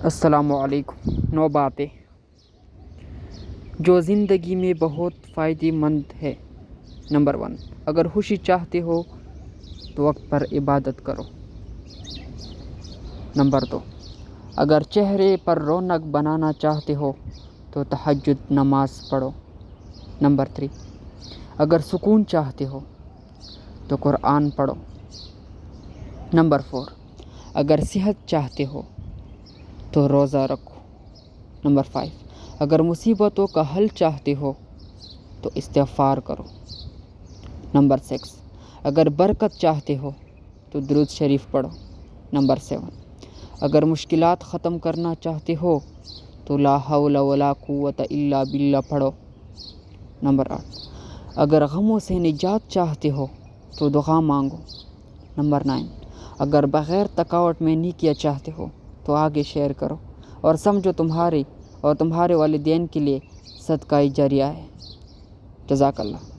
السلام علیکم۔ 9 باتیں جو زندگی میں بہت فائدہ مند ہے۔ نمبر 1، اگر خوشی چاہتے ہو تو وقت پر عبادت کرو۔ نمبر 2، اگر چہرے پر رونق بنانا چاہتے ہو تو تہجد نماز پڑھو۔ نمبر 3، اگر سکون چاہتے ہو تو قرآن پڑھو۔ نمبر 4، اگر صحت چاہتے ہو تو روزہ رکھو۔ نمبر 5، اگر مصیبتوں کا حل چاہتے ہو تو استغفار کرو۔ نمبر 6، اگر برکت چاہتے ہو تو درود شریف پڑھو۔ نمبر 7، اگر مشکلات ختم کرنا چاہتے ہو تو لا حول ولا قوت الا باللہ پڑھو۔ نمبر 8، اگر غموں سے نجات چاہتے ہو تو دعا مانگو۔ نمبر 9، اگر بغیر تھکاوٹ میں نیکیاں چاہتے ہو تو آگے شیئر کرو اور سمجھو تمہارے والدین کے لیے صدقہ جاریہ ہے۔ جزاک اللہ۔